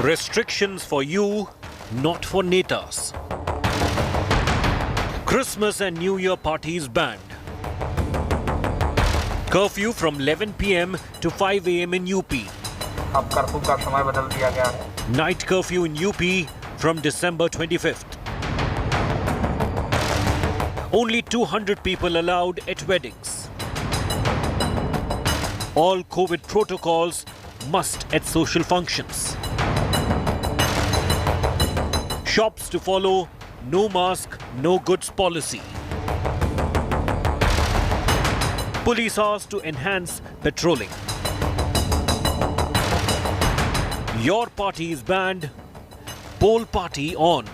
Restrictions for you, not for netas. Christmas and New Year parties banned. Curfew from 11 p.m. to 5 a.m. in UP. अब curfew का समय बदल दिया गया है. Night curfew in UP from December 25th. Only 200 people allowed at weddings. All COVID protocols must at social functions. Shops to follow no mask, no goods policy. Police asked to enhance patrolling. Your party is banned. Poll party on.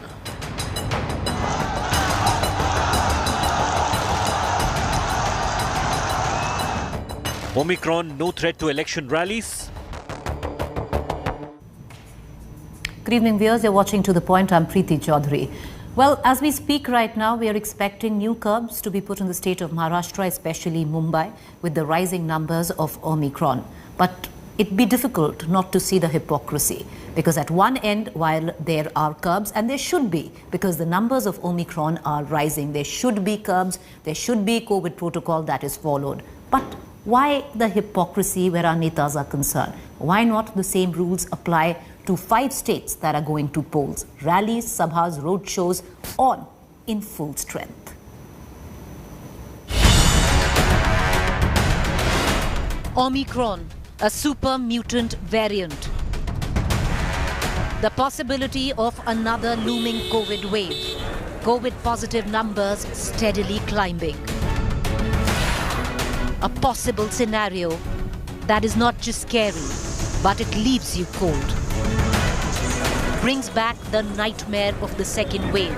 Omicron, no threat to election rallies. Good evening, viewers. You're watching To The Point. I'm Preeti Chaudhary. Well, as we speak right now, we are expecting new curbs to be put in the state of Maharashtra, especially Mumbai, with the rising numbers of Omicron. But it'd be difficult not to see the hypocrisy, because at one end, while there are curbs, and there should be, because the numbers of Omicron are rising, there should be curbs, there should be COVID protocol that is followed. But why the hypocrisy where our netas are concerned? Why not the same rules apply to 5 states that are going to polls? Rallies, sabhas, road shows on in full strength. Omicron, a super mutant variant. The possibility of another looming COVID wave. COVID positive numbers steadily climbing. A possible scenario that is not just scary, but it leaves you cold. Brings back the nightmare of the second wave.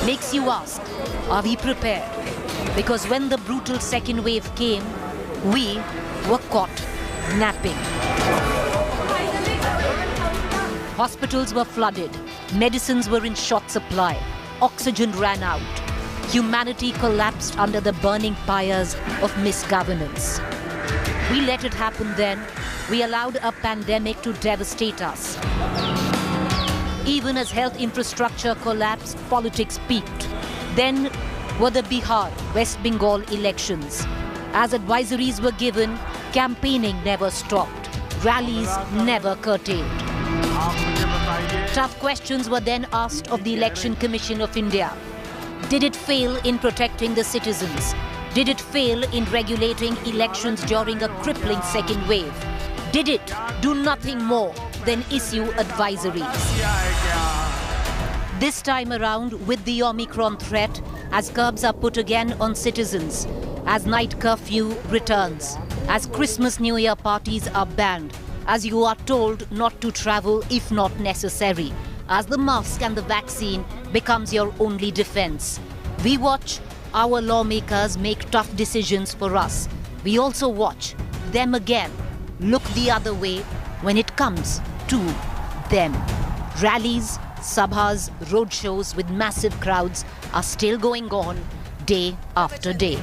Makes you ask, are we prepared? Because when the brutal second wave came, we were caught napping. Hospitals were flooded. Medicines were in short supply. Oxygen ran out. Humanity collapsed under the burning pyres of misgovernance. We let it happen then. We allowed a pandemic to devastate us. Even as health infrastructure collapsed, politics peaked. Then were the Bihar, West Bengal elections. As advisories were given, campaigning never stopped. Rallies never curtailed. Tough questions were then asked of the Election Commission of India. Did it fail in protecting the citizens? Did it fail in regulating elections during a crippling second wave? Did it do nothing more than issue advisories? This time around, with the Omicron threat, as curbs are put again on citizens, as night curfew returns, as Christmas New Year parties are banned, as you are told not to travel if not necessary, as the mask and the vaccine becomes your only defense. We watch our lawmakers make tough decisions for us. We also watch them again look the other way when it comes to them. Rallies, sabhas, road shows with massive crowds are still going on day after day.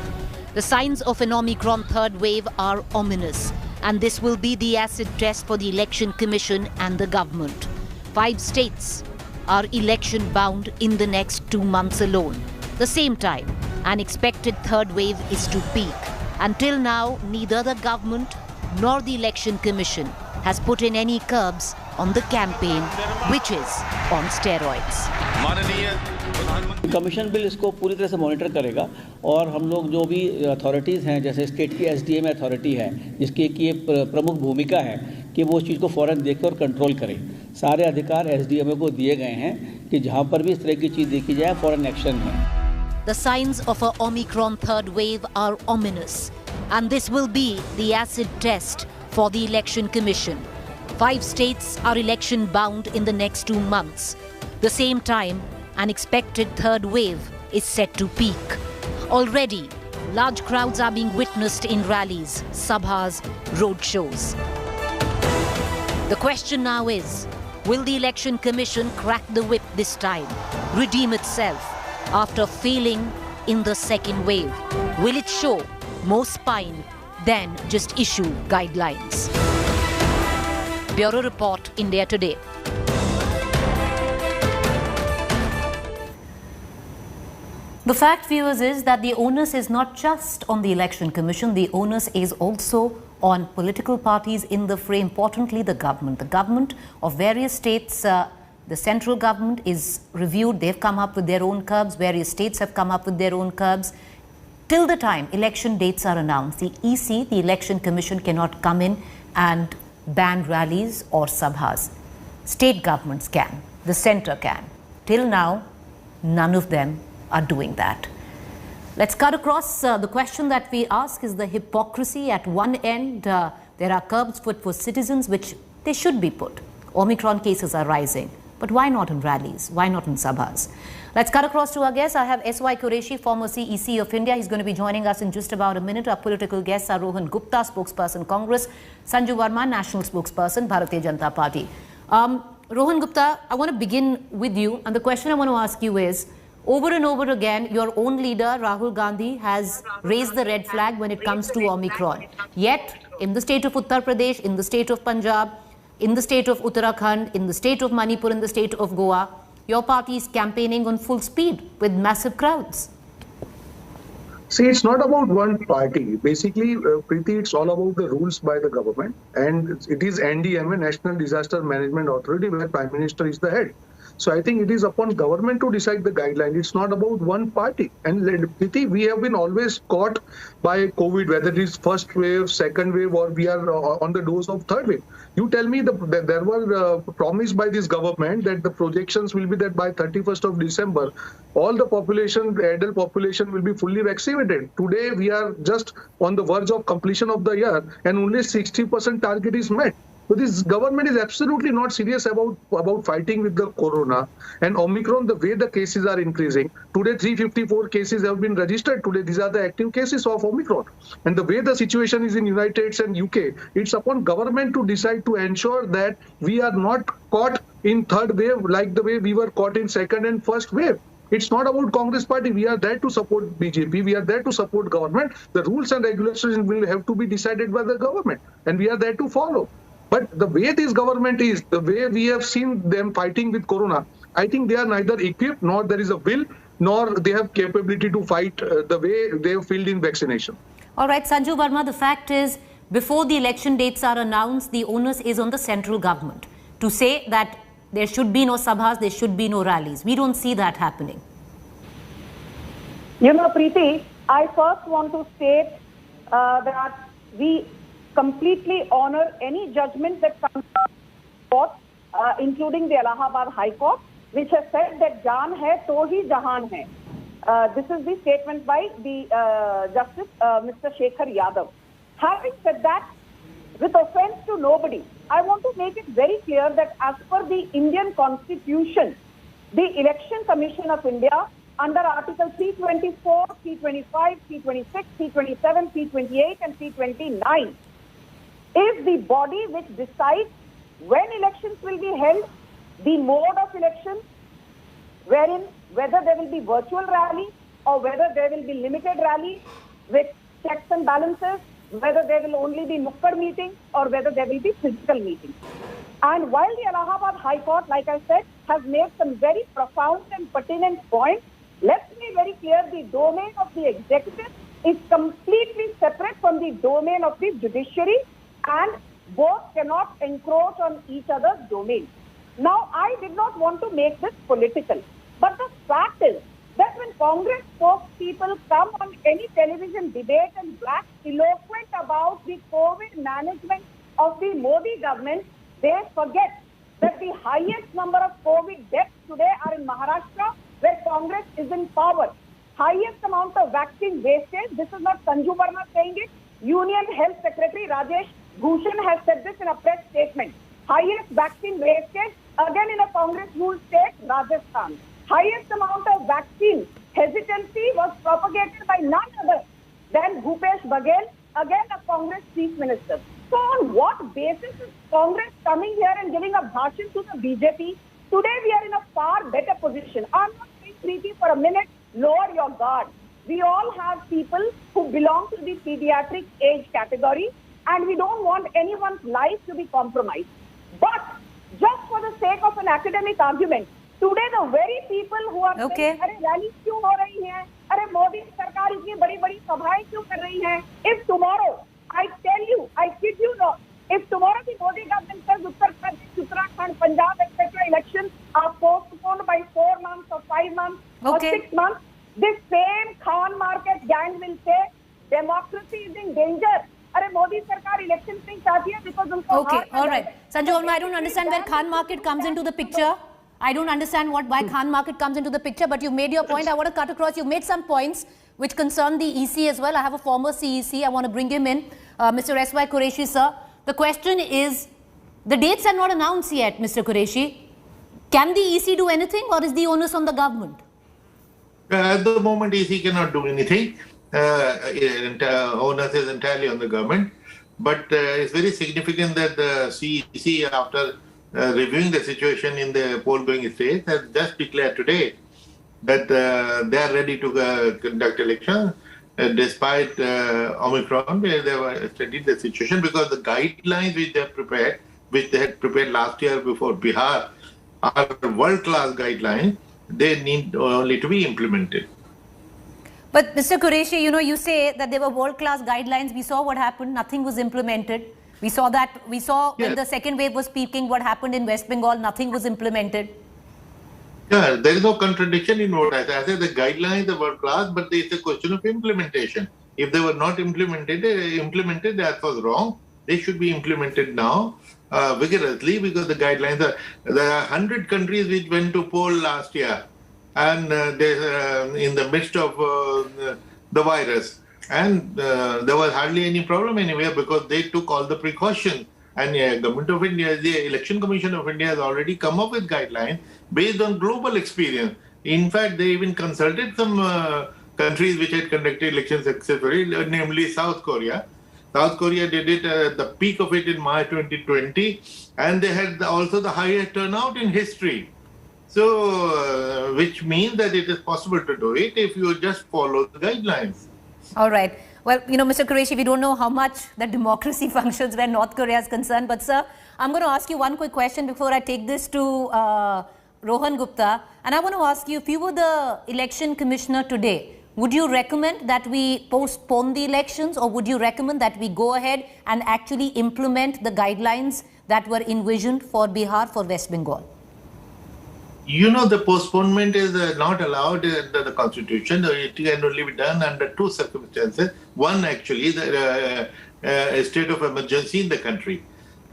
The signs of an Omicron third wave are ominous, and this will be the acid test for the Election Commission and the government. 5 states are election bound in the next 2 months alone. The same time, an expected third wave is to peak. Until now, neither the government nor the Election Commission has put in any curbs on the campaign, which is on steroids. Commission bill इसको पूरी तरह से monitor करेगा और हम लोग जो भी अथॉरिटीज़ हैं, जैसे स्टेट की एसडीएम अथॉरिटी है, जिसकी एक ये प्रमुख भूमिका है कि वो उस चीज़ को फ़ौरन देखकर कंट्रोल करें. सारे अधिकार एसडीएमओ को दिए गए हैं कि जहाँ पर भी इस तरह की चीज़ देखी जाए फ़ौरन एक्शन है. The signs of a Omicron third wave are ominous, and this will be the acid test for the Election Commission. 5 states are election bound in the next 2 months. The same time, an expected third wave is set to peak. Already, large crowds are being witnessed in rallies, sabhas, road shows. The question now is, will the Election Commission crack the whip this time, redeem itself after failing in the second wave? Will it show more spine than just issue guidelines? Bureau Report, India Today. The fact, viewers, is that the onus is not just on the Election Commission. The onus is also on political parties in the fray, importantly the government. The government of various states, the central government is reviewed. They've come up with their own curbs. Various states have come up with their own curbs. Till the time election dates are announced, the EC, the Election Commission, cannot come in and ban rallies or sabhas. State governments can. The centre can. Till now, none of them are doing that. Let's cut across. The question that we ask is the hypocrisy. At one end, there are curbs put for citizens, which they should be put. Omicron cases are rising. But why not in rallies? Why not in sabhas? Let's cut across to our guests. I have S.Y. Qureshi, former CEC of India. He's going to be joining us in just about a minute. Our political guests are Rohan Gupta, spokesperson Congress, Sanju Verma, national spokesperson, Bharatiya Janata Party. Rohan Gupta, I want to begin with you. And the question I want to ask you is, over and over again, your own leader, Rahul Gandhi, has raised the red flag when it comes to Omicron. Yet, in the state of Uttar Pradesh, in the state of Punjab, in the state of Uttarakhand, in the state of Manipur, in the state of Goa, your party is campaigning on full speed with massive crowds. See, it's not about one party. Basically, Preeti, it's all about the rules by the government. And it is NDMA, National Disaster Management Authority, where Prime Minister is the head. So I think it is upon government to decide the guideline. It's not about one party. And Preeti, we have been always caught by COVID, whether it is first wave, second wave, or we are on the doors of third wave. You tell me that there were promised by this government that the projections will be that by 31st of December, all the population, the adult population will be fully vaccinated. Today, we are just on the verge of completion of the year and only 60% target is met. So this government is absolutely not serious about fighting with the corona and Omicron, the way the cases are increasing. Today, 354 cases have been registered. Today, these are the active cases of Omicron. And the way the situation is in United States and UK, it's upon government to decide to ensure that we are not caught in third wave like the way we were caught in second and first wave. It's not about Congress party. We are there to support BJP. We are there to support government. The rules and regulations will have to be decided by the government. And we are there to follow. But the way this government is, the way we have seen them fighting with corona, I think they are neither equipped, nor there is a will, nor they have capability to fight the way they have failed in vaccination. All right, Sanju Verma, the fact is, before the election dates are announced, the onus is on the central government to say that there should be no sabhas, there should be no rallies. We don't see that happening. You know, Preeti, I first want to state that we completely honor any judgment that comes from the court, including the Allahabad High Court, which has said that jaan hai to hi jahan hai. This is the statement by the Justice Mr. Shekhar Yadav. Having said that, with offense to nobody, I want to make it very clear that as per the Indian Constitution, the Election Commission of India under Article 324, 325, 326, 327, 328 and 329 is the body which decides when elections will be held, the mode of elections, wherein whether there will be virtual rally or whether there will be limited rally with checks and balances, whether there will only be nukkad meetings or whether there will be physical meetings. And while the Allahabad High Court, like I said, has made some very profound and pertinent points, let's be very clear, the domain of the executive is completely separate from the domain of the judiciary, and both cannot encroach on each other's domain. Now, I did not want to make this political, but the fact is that when Congress spokespeople come on any television debate and wax eloquent about the COVID management of the Modi government, they forget that the highest number of COVID deaths today are in Maharashtra, where Congress is in power. Highest amount of vaccine wastage, this is not Sanju Verma saying it, Union Health Secretary Rajesh Bhushan has said this in a press statement. Highest vaccine wastage, again in a Congress-ruled state, Rajasthan. Highest amount of vaccine hesitancy was propagated by none other than Bhupesh Baghel, again a Congress chief minister. So on what basis is Congress coming here and giving a bhashan to the BJP? Today we are in a far better position. I'm not saying, Preeti, for a minute, lower your guard. We all have people who belong to the pediatric age category, and we don't want anyone's life to be compromised. But just for the sake of an academic argument, Today, the very people who are Okay. saying, "अरे rallies क्यों हो रही हैं? अरे मोदी सरकार इतनी बड़ी-बड़ी सभाएं क्यों कर रही हैं?" If tomorrow, I tell you, I kid you not, if tomorrow the Modi government says Uttar Pradesh, Uttarakhand, Punjab, etc. elections are postponed by 4 months or 5 months or Okay. 6 months, this same Khan market gang will say democracy is in danger. अरे मोदी सरकार election नहीं चाहती है because उनको Okay, हार all right. Sanjay Verma, I don't understand where Khan market comes into the picture. I don't understand why Khan market comes into the picture, but you've made your point. I want to cut across. You've made some points which concern the EC as well. I have a former CEC. I want to bring him in. Mr. S.Y. Qureshi, sir. The question is, the dates are not announced yet, Mr. Qureshi. Can the EC do anything, or is the onus on the government? At the moment, EC cannot do anything. Onus is entirely on the government. But it's very significant that the CEC, after reviewing the situation in the poll-going states, has just declared today that they are ready to conduct elections despite Omicron, where they were studying the situation, because the guidelines which they had prepared last year before Bihar, are world-class guidelines. They need only to be implemented. But Mr. Qureshi, you say that there were world-class guidelines. We saw what happened. Nothing was implemented. We saw when the second wave was peaking, what happened in West Bengal. Nothing was implemented. Yeah, there is no contradiction in what I said. I said the guidelines are world-class, but it's a question of implementation. If they were not implemented, that was wrong. They should be implemented now vigorously, because the guidelines are. There are 100 countries which went to poll last year, and in the midst of the virus, and there was hardly any problem anywhere because they took all the precautions. And Government of India, the Election Commission of India has already come up with guidelines based on global experience. In fact, they even consulted some countries which had conducted elections successfully, namely South Korea. South Korea did it at the peak of it in March 2020, and they had also the highest turnout in history. So, which means that it is possible to do it if you just follow the guidelines. All right. Well, Mr. Qureshi, we don't know how much that democracy functions where North Korea is concerned. But, sir, I'm going to ask you one quick question before I take this to Rohan Gupta. And I want to ask you, if you were the election commissioner today, would you recommend that we postpone the elections, or would you recommend that we go ahead and actually implement the guidelines that were envisioned for Bihar, for West Bengal? The postponement is not allowed under the constitution. It can only be done under two circumstances. One, actually, a state of emergency in the country.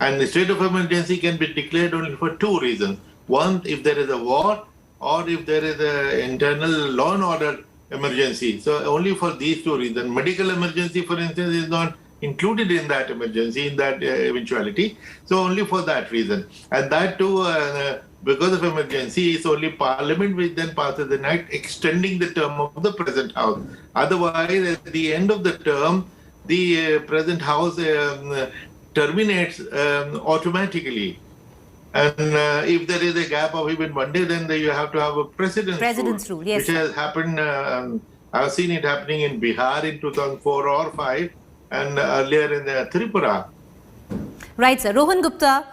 And the state of emergency can be declared only for two reasons. One, if there is a war, or if there is an internal law and order emergency. So only for these two reasons. Medical emergency, for instance, is not included in that emergency, in that eventuality. So only for that reason. And that too, because of emergency, it's only Parliament which then passes an act extending the term of the present House. Otherwise, at the end of the term, the present House terminates automatically. And if there is a gap of even 1 day, then you have to have a President's rule, yes, which has happened. I've seen it happening in Bihar in 2004 or 5, and earlier in Tripura. Right, sir. Rohan Gupta,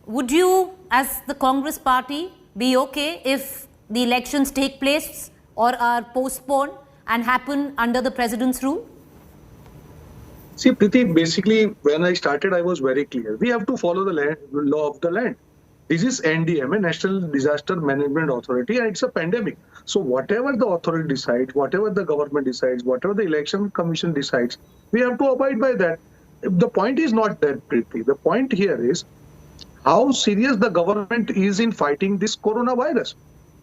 would you, as the Congress party, be okay if the elections take place or are postponed and happen under the President's rule? See, Preeti, basically, when I started, I was very clear. We have to follow the law of the land. This is NDMA, National Disaster Management Authority, and it's a pandemic. So whatever the authority decides, whatever the government decides, whatever the election commission decides, we have to abide by that. The point is not that, Preeti. The point here is how serious the government is in fighting this coronavirus.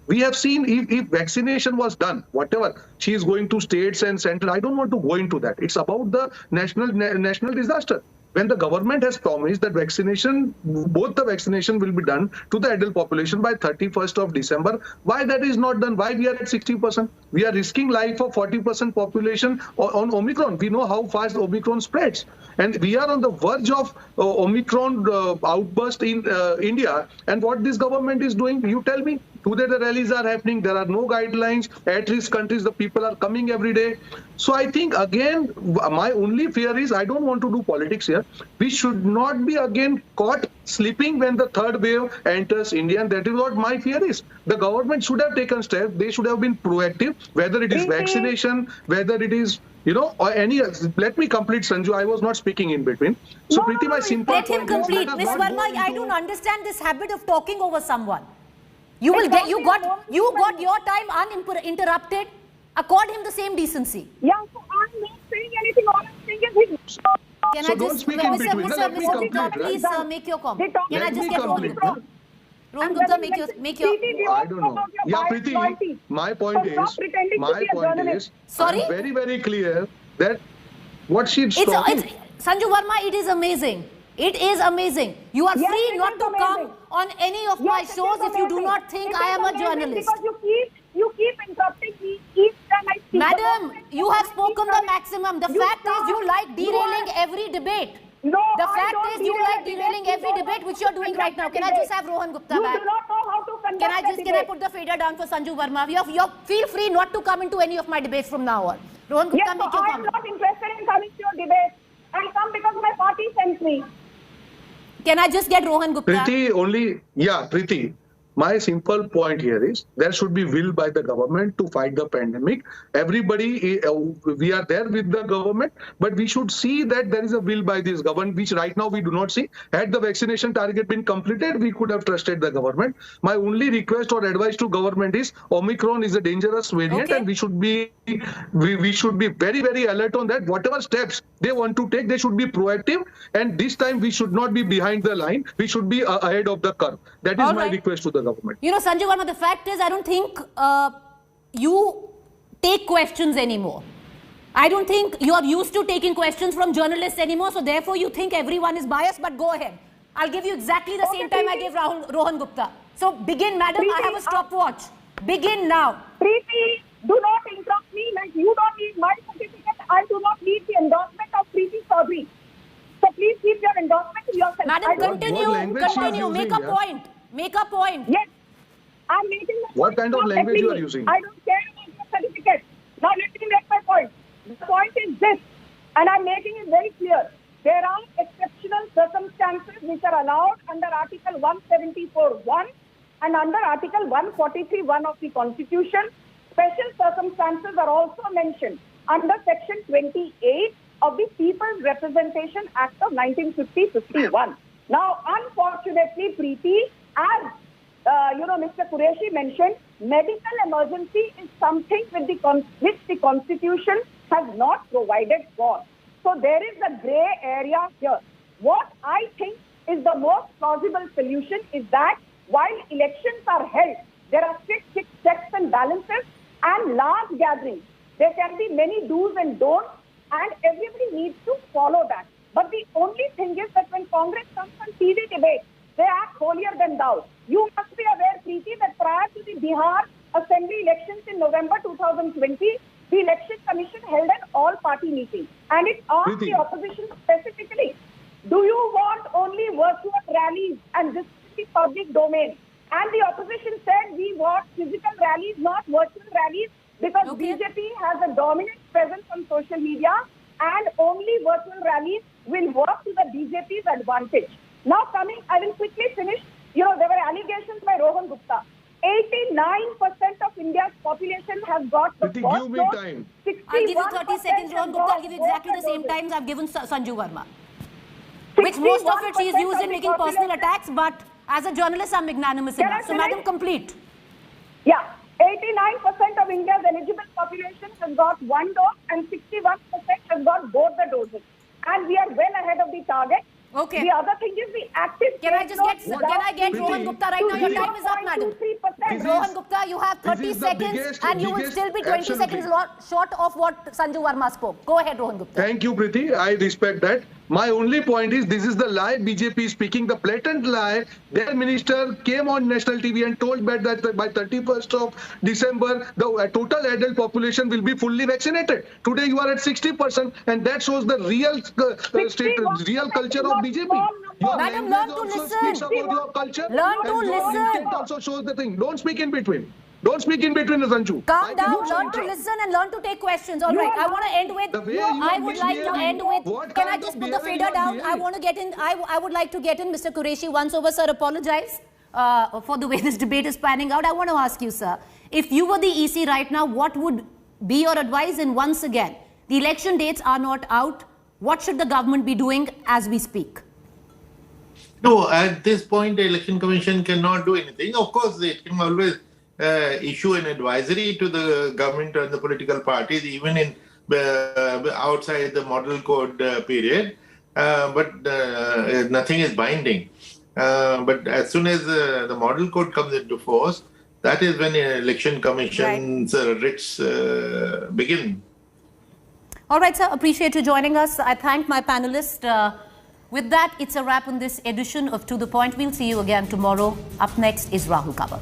We have seen if vaccination was done, whatever, she is going to states and central. I don't want to go into that. It's about the national disaster. When the government has promised that both the vaccination will be done to the adult population by 31st of December, why that is not done? Why we are at 60%? We are risking life of 40% population on Omicron. We know how fast Omicron spreads. And we are on the verge of Omicron outburst in India. And what this government is doing, you tell me, Today the rallies are happening. There are no guidelines. At-risk countries, the people are coming every day. So I think again, my only fear is I don't want to do politics here. We should not be again caught sleeping when the third wave enters India. And that is what my fear is. The government should have taken steps. They should have been proactive, whether it is vaccination, whether it is, you know, or any. Let me complete, Sanju. I was not speaking in between. So, Preeti, my simple Let him point is, complete. let us Ms. not Verma, go I into- don't understand this habit of talking over someone. You will get, you got your time uninterrupted. Accord him the same decency. Yeah, so I'm not saying anything. All I'm saying is Can So I don't just, speak in between. Let me Mr. complete, Gupta, right? please make your comment. Can I Let just me get Rohan complete, Gupta? Rohan Gupta, make your. I don't know. Yeah, Preeti, my point is, Sorry? I'm very, very clear that what she's It's talking. Sanju Verma, it is amazing. It is amazing. You are Yes, free it not is to amazing. come on any of my Yes, it shows is if you do amazing. not think It I is am a amazing journalist. Because you keep interrupting me each time I speak. Madam, you have spoken the maximum. The fact is you like derailing every debate. No, The I fact don't is you derail like a derailing debate. every You debate don't which know you are doing how to right now. Can I conduct just a have Rohan Gupta You back? do not know how to conduct Can I a can I debate. put the fader down for Sanju Verma? You feel free not to come into any of my debates from now on. Rohan Gupta, Yes, so make your I am comment. not interested in coming to your debate. I'll come because my party sends me. Can I just get Rohan Gupta? Preeti, my simple point here is there should be will by the government to fight the pandemic. Everybody, we are there with the government, but we should see that there is a will by this government, which right now we do not see. Had the vaccination target been completed, we could have trusted the government. My only request or advice to government is Omicron is a dangerous variant, and we should be very, very alert on that. Whatever steps they want to take, they should be proactive, and this time we should not be behind the line. We should be ahead of the curve. That is my request to the government. You know, Sanju Verma, the fact is I don't think you take questions anymore. I don't think you are used to taking questions from journalists anymore, so therefore you think everyone is biased, but go ahead. I'll give you exactly the same time I gave Rohan Gupta. So begin, madam. I have a stopwatch. Begin now. Preeti, do not interrupt me. Like you don't need my certificate. I do not need the endorsement of Preeti Chaudhary. So please keep your endorsement to yourself. Madam, continue. Make a point. Make a point. Yes. I'm making the What kind of language you are using? I don't care about your certificate. Now let me make my point. The point is this, and I'm making it very clear. There are exceptional circumstances which are allowed under Article 174(1) and under Article 143(1) of the Constitution. Special circumstances are also mentioned under Section 28 of the People's Representation Act of 1950-51. Now, unfortunately, Preeti, as Mr. Qureshi mentioned, medical emergency is something which the Constitution has not provided for. So there is a grey area here. What I think is the most plausible solution is that while elections are held, there are strict checks and balances and large gatherings. There can be many do's and don'ts, and everybody needs to follow that. But the only thing is that when Congress comes on TV debate, they act holier than thou. You must be aware, Preeti, that prior to the Bihar Assembly elections in November 2020, the Election Commission held an all-party meeting. And it asked the opposition specifically, do you want only virtual rallies? And this is the public domain. And the opposition said, we want physical rallies, not virtual rallies, because BJP has a dominant presence on social media, and only virtual rallies will work to the BJP's advantage. Now I will quickly finish. There were allegations by Rohan Gupta. 89% of India's population has got the Give first me dose. time. I'll give you 30 seconds, Rohan Gupta. I'll give you exactly the same times I've given Sanju Verma. Which most of it she is used in making personal attacks, but as a journalist, I'm magnanimous enough. So, madam, complete. Yeah. 89% of India's eligible population has got one dose and 61% has got both the doses. And we are well ahead of the target. Okay. The other thing is the active... Can I get Rohan Gupta right now? Your time is up, madam. Rohan Gupta, you have 30 seconds and you will still be 20 seconds short of what Sanju Verma spoke. Go ahead, Rohan Gupta. Thank you, Preeti. I respect that. My only point is this is the lie BJP is speaking, the blatant lie. Their minister came on national TV and told that by 31st of December, the total adult population will be fully vaccinated. Today you are at 60%, and that shows the real real culture of BJP. Your Madam, language learn to also listen. speaks about your culture. Learn to and your listen. intent also shows the thing. Don't speak in between. Don't speak in between, Sanju. Calm down, learn to listen and learn to take questions. All right, I want to end with, The way you I are would like to misbehaving, end with, what can I kind just of put the behavior fader you are down? I behaving? want to get in, I would like to get in, Mr. Qureshi, once over, sir, apologize for the way this debate is panning out. I want to ask you, sir, if you were the EC right now, what would be your advice? And once again, the election dates are not out. What should the government be doing as we speak? No, at this point, the Election Commission cannot do anything. Of course, it can always issue an advisory to the government and the political parties, even in outside the model code period. But nothing is binding. But as soon as the model code comes into force, that is when the Election Commission's writs begin. All right, sir. Appreciate you joining us. I thank my panelists. With that, it's a wrap on this edition of To The Point. We'll see you again tomorrow. Up next is Rahul Kabal.